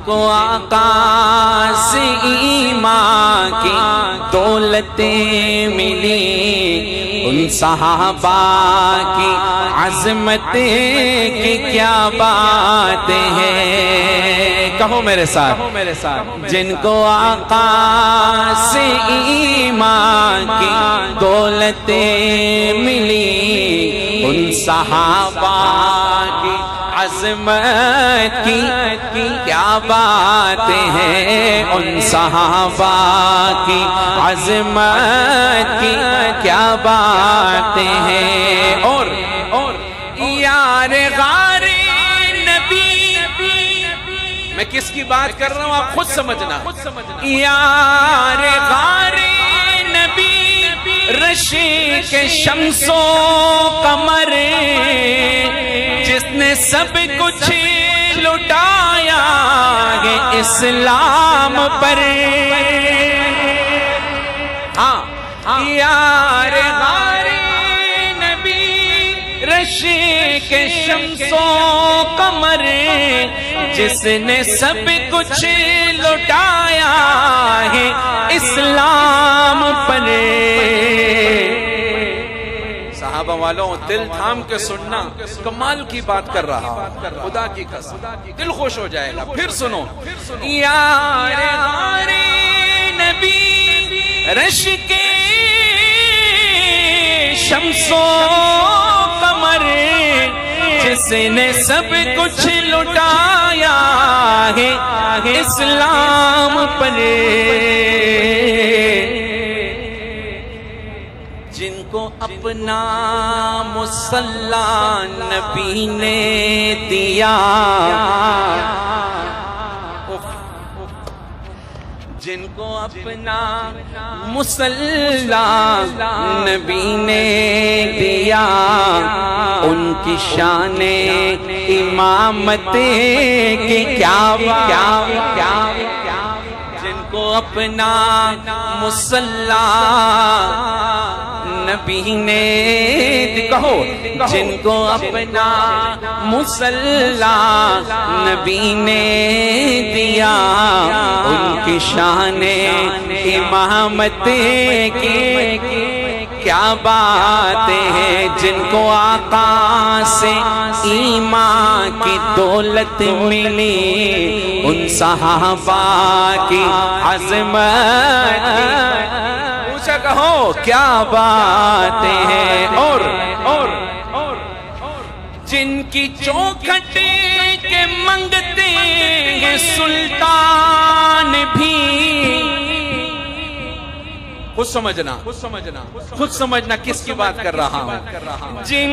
کو آقا سے ایمان کی دولتیں ملی، ان صحابہ کی عظمت کی کیا باتیں ہیں، کہو میرے ساتھ، جن کو آقا سے ایمان کی دولتیں ملی، ان صحابہ کی عظمت کی کیا باتیں ہیں، ان صحابہ کی عظمت کی کیا باتیں ہیں۔ اور یار غار نبی، میں کس کی بات کر رہا ہوں آپ خود سمجھنا، یار غار نبی رشک شمس و قمر، جس نے سب کچھ لٹایا ہے اسلام پر، یار غار نبی رشک شمس و قمر، جس نے سب کچھ لٹایا ہے اسلام پر۔ صحابہ والوں دل تھام کے سننا، کمال کی بات کر رہا، خدا کی قسم دل خوش ہو جائے گا۔ پھر سنو، یار غار نبی رشک شمس و قمر، جس نے سب کچھ لٹایا ہے اسلام پر، جن کو اپنا مصلی نبی نے دیا، جن کو اپنا مصلی نبی نے دیا، ان کی شان امامت کی کیا جن کو اپنا مصلی نبی نے، کہو جن کو اپنا مصلی نبی نے دیا، ان کی شان امامت کی کیا باتیں ہیں، جن کو آقا سے ایمان کی دولت ملی، ان صحابہ کی عظمت پوچھا کہو کیا باتیں ہیں۔ اور جن کی چوکھٹ کے منگتے ہیں سلطان بھی، خود سمجھنا کس کی بات کر رہا ہوں، جن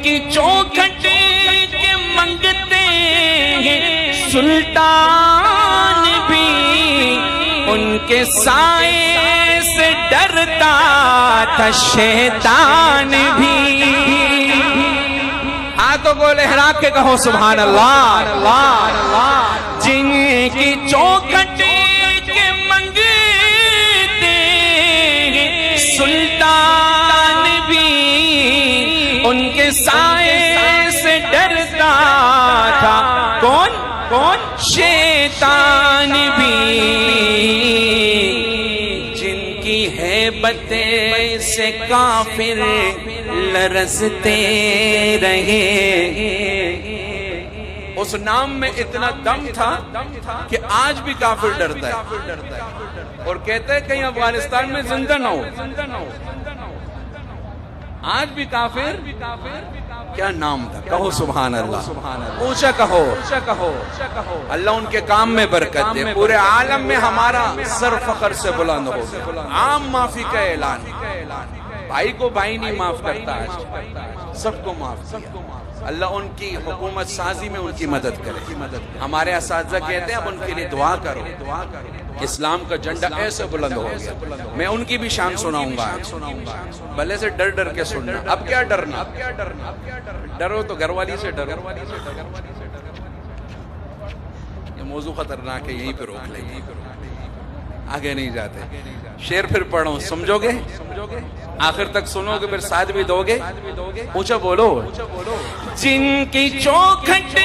کی چوکھٹ کے منگتے ہیں سلطان بھی، ان کے سائے سے ڈرتا تھا شیطان بھی۔ ہاتھوں کو لہرا کے کہو سبحان اللہ۔ جن کی چوکھٹ کے منگتے سلطان بھی، ان کے سائے سے ڈرتا تھا کون شیطان بھی، جن کی ہیبت سے کافر لرزتے رہے، اس نام میں اتنا دم تھا کہ آج بھی کافر ڈرتا ہے اور کہتے ہیں کہیں افغانستان میں زندہ نہ ہو، آج بھی کافر کیا نام تھا، کہو سبحان اللہ، اونچا کہو، اللہ ان کے کام میں برکت دے، پورے عالم میں ہمارا سر فخر سے بلند ہو۔ عام معافی کا اعلان، بھائی کو بھائی نہیں معاف کرتا، آج سب کو معاف کیا، اللہ ان کی حکومت سازی میں ان کی مدد کرے۔ ہمارے اساتذہ کہتے ہیں اب ان کے لیے دعا کرو، اسلام کا جھنڈا ایسے بلند ہو گیا۔ میں ان کی بھی شان سناؤں گا، بھلے سے ڈر ڈر کے سننا۔ اب کیا ڈرنا، ڈرو تو گھر والی سے ڈرو۔ یہ موضوع خطرناک ہے، یہیں پہ روک لیں، آگے نہیں جاتے۔ شعر پھر پڑھوں، سمجھو گے؟ آخر تک سنو گے، پھر ساتھ بھی دو گے؟ اونچا بولو۔ جن کی چوکھٹ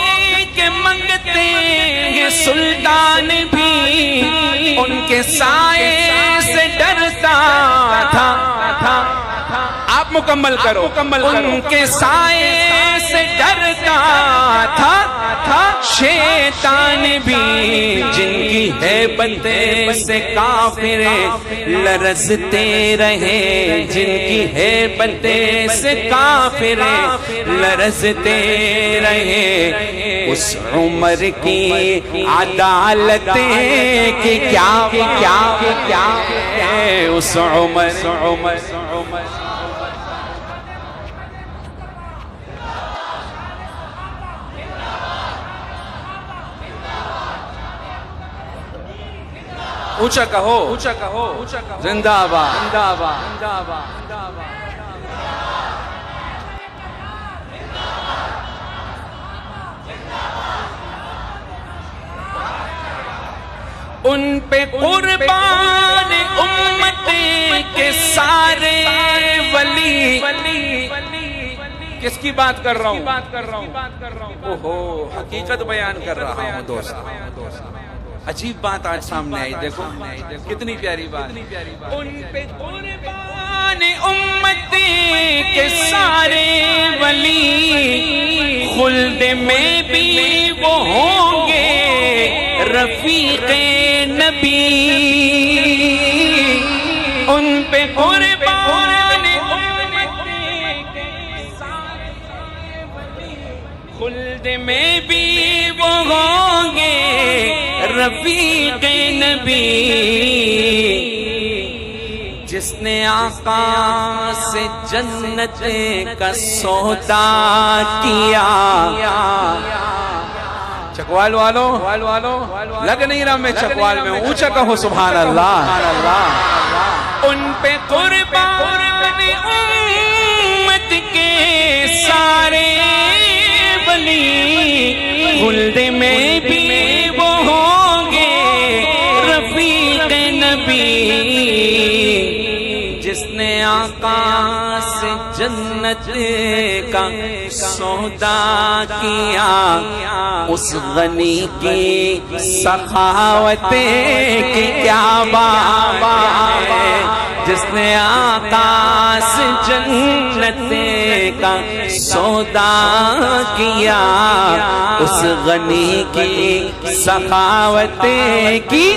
کے منگتے ہیں سلطان بھی، ان کے سائے سے ڈرتا تھا۔ آپ مکمل کرو۔ ان کے سائے سے ڈرتا تھا شیطان بھی، جن کی ہیبت سے کافر لرزتے رہے، جن کی ہیبت سے کافر لرزتے رہے۔ اس عمر کی عدالت کی کیا ہے، اس عمر اونچا کہو، اونچا کہو، زندہ آباد، زندہ آباد، زندہ آباد۔ ان پہ قربان امت کے سارے ولی۔ کس کی بات کر رہا ہوں؟ اوہو، حقیقت بیان کر رہا ہوں دوست۔ عجیب بات آج سامنے آئی، دیکھو کتنی پیاری بات۔ ان پہ قربان امت کے سارے ولی، خلد میں بھی وہ ہوں گے رفیق نبی۔ ان پہ قربان امت کے سارے ولی، خلد میں بھی وہ ہوں گے رفیق نبی۔ جس نے آقا سے جنت کا سودا کیا، چکوال والو لگ نہیں رہا میں چکوال میں ہوں، اونچا کہو سبحان اللہ۔ ان پہ قربان امت کے سارے ولی، خلد میں بھی وہ ہوں گے رفیق نبی۔ جس نے آقا سے جنت کا سودا کیا، اس غنی کی سخاوت کی کیا بات ہے۔ جس نے آقا سے جنت کا سودا کیا، اس غنی کی سخاوت کی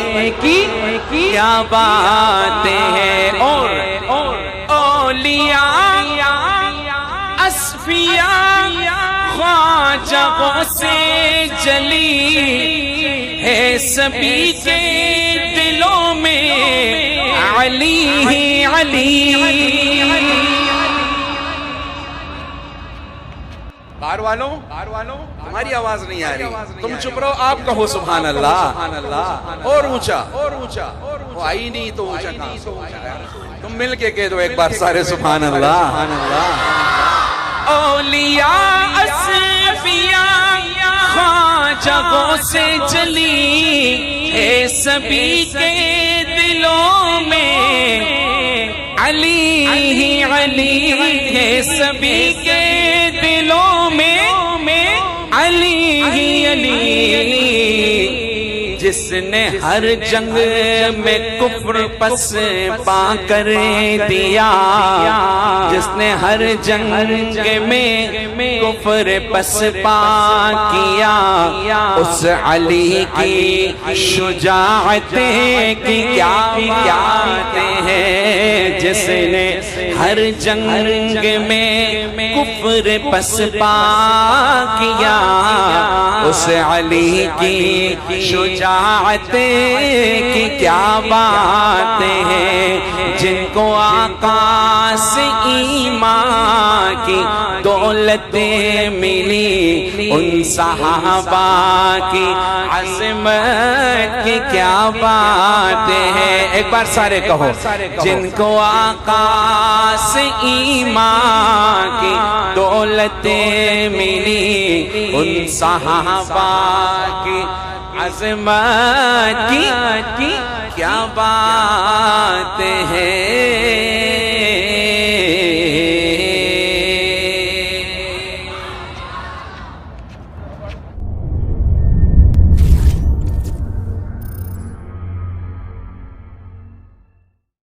کیا بات ہے۔ اور اولیاء اصفیاء خواجہ سے جلی ہے، سبھی کے دلوں میں علی ہی علی۔ بار والوں تمہاری آواز نہیں آ رہی، تم چپ رہو، آپ کہو سبحان اللہ۔ اور اونچا، وہ آئی نہیں تو اونچا کہاں سے اونچا؟ تم مل کے کہہ دو ایک بار سارے سبحان اللہ۔ اولیاء اصفیاء خواجہ سے جلی ہے، سبھی کے دلوں میں علی ہی علی ہے، سبھی کے دلوں میں علی ہی علی۔ جس نے ہر جنگ میں کفر پس پا کر دیا، جس نے ہر جنگ میں کفر پس پا کیا، اس علی کی شجاعت کی کیا باتیں ہیں۔ جس نے ہر جنگ میں کفر پس پا کیا، اس علی کی شجاعت کی کیا باتیں ہیں۔ جن کو آقا سے ایمان کی دولت ملی، ان صحابہ کی عظمت کی کیا باتیں ہیں۔ ایک بار سارے کہو، جن کو آقا سے ایمان کی دولت ملی، ان صحابہ کی عظمت کی کیا بات ہے